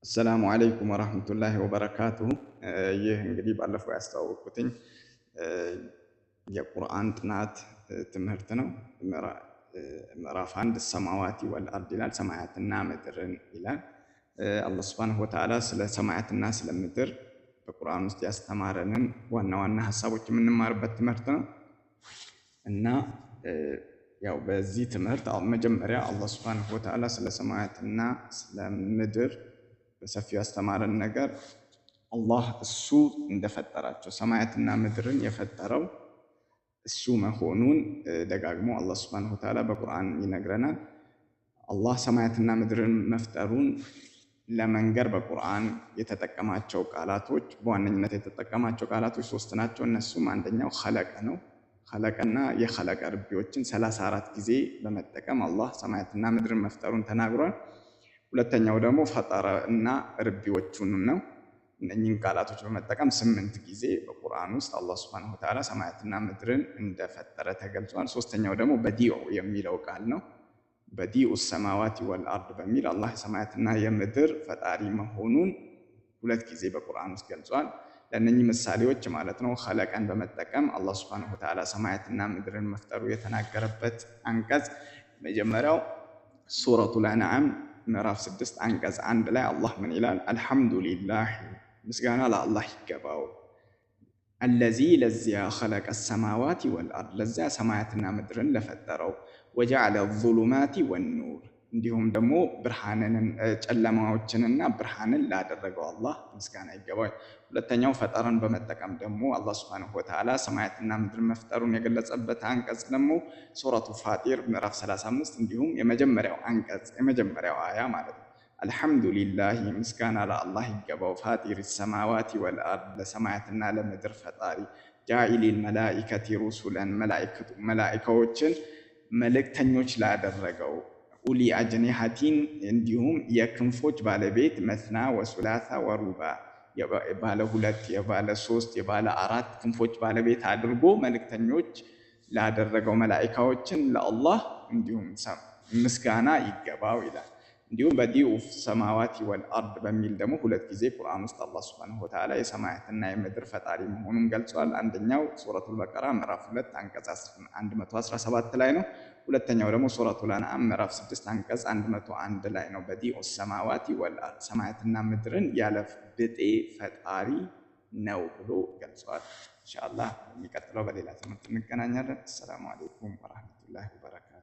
السلام عليكم ورحمة الله وبركاته. ይህ እንግዲህ ባለፈው ያስተዋወቅኩትኝ የቁርአን ጥናት ትምህርት ነው። ምዕራፍ 1 ሰማዋቲ ወልአርድ ይላል፣ ሰማያትና ምድርን ይላል። አላህ ሱብሓነሁ ወተዓላ ስለ ሰማያትና ስለ ምድር በቁርአን ውስጥ ያስተማረንን ዋና ዋና ሐሳቦች የምንማርበት ትምህርት ነው እና ያው በዚህ ትምህርት መጀመሪያ አላህ ሱብሓነሁ ወተዓላ ስለ ሰማያትና ስለ ምድር በሰፊው ያስተማረን ነገር አላህ እሱ እንደፈጠራቸው ሰማያትና ምድርን የፈጠረው እሱ መሆኑን ደጋግሞ አላህ ሱብሓነሁ ወተዓላ በቁርአን ይነግረናል። አላህ ሰማያትና ምድርን መፍጠሩን ለመንገር በቁርአን የተጠቀማቸው ቃላቶች በዋነኝነት የተጠቀማቸው ቃላቶች ሶስት ናቸው። እነሱም አንደኛው ኸለቀ ነው። ኸለቀና የኸለቀ ርቢዎችን 34 ጊዜ በመጠቀም አላህ ሰማያትና ምድርን መፍጠሩን ተናግሯል። ሁለተኛው ደግሞ ፈጠረ እና ርቢዎቹን ነው። እነኚህን ቃላቶች በመጠቀም 8 ጊዜ በቁርአን ውስጥ አላህ ሱብሓነሁ ወተዓላ ሰማያትና ምድርን እንደፈጠረ ተገልጿል። ሶስተኛው ደግሞ በዲኡ የሚለው ቃል ነው። በዲኡ ሰማዋቲ ወልአርድ በሚል አላህ የሰማያትና የምድር ፈጣሪ መሆኑን 2 ጊዜ በቁርአን ውስጥ ገልጿል። ለእነኚህ ምሳሌዎች ማለት ነው ኸለቀን በመጠቀም አላህ ሱብሓነሁ ወተዓላ ሰማያትና ምድርን መፍጠሩ የተናገረበት አንቀጽ መጀመሪያው ሱረቱል አንዓም ምዕራፍ 6 አንቀጽ 1 ላይ አላህ ምን ይላል? አልሐምዱሊላህ ምስጋና ለአላህ ይገባው፣ አለዚ ለዚያ ኸለቀ ሰማዋቲ ወልአርድ ለዚያ ሰማያትና ምድርን ለፈጠረው፣ ወጀዐለ ዙሉማቲ ወኑር እንዲሁም ደግሞ ብርሃንን ጨለማዎችንና ብርሃንን ላደረገው አላህ ምስጋና ይገባው። ሁለተኛው ፈጠረን በመጠቀም ደግሞ አላህ ሱብሓነሁ ወተዓላ ሰማያትና ምድርን መፍጠሩን የገለጸበት አንቀጽ ደግሞ ሱረቱ ፋጢር ምዕራፍ 35 እንዲሁም የመጀመሪያው አንቀጽ የመጀመሪያው አያ ማለት ነው። አልሐምዱሊላህ ምስጋና ለአላህ ይገባው፣ ፋጢር ሰማዋቲ ወልአርድ ለሰማያትና ለምድር ፈጣሪ፣ ጃኢሊል መላኢከቲ ሩሱለን መላኢካዎችን መልእክተኞች ላደረገው፣ ኡሊ አጅኒሐቲን እንዲሁም የክንፎች ባለቤት፣ መስና ወሱላሳ ወሩባ የባለ 2 የባለ 3 የባለ 4 ክንፎች ባለቤት አድርጎ መልእክተኞች ላደረገው መላኢካዎችን ለአላህ እንዲሁም ምስጋና ይገባው ይላል። እንዲሁም በዲኡ ሰማዋቲ ወልአርድ በሚል ደግሞ 2 ጊዜ ቁርአን ውስጥ አላህ ሱብሓነሁ ወተዓላ የሰማያትና የምድር ፈጣሪ መሆኑን ገልጿል። አንደኛው ሱረቱል በቀራ ምዕራፍ 2 አንቀጽ 117 ላይ ነው። ሁለተኛው ደግሞ ሱረቱል አንዓም ምዕራፍ 6 አንቀጽ 101 ላይ ነው። በዲኡ ሰማዋቲ ወልአርድ ሰማያትና ምድርን ያለ ብጤ ፈጣሪ ነው ብሎ ገልጿል። ኢንሻአላህ የሚቀጥለው በሌላ ትምህርት እንገናኛለን። አሰላሙ አለይኩም ወራህመቱላሂ ወበረካቱ።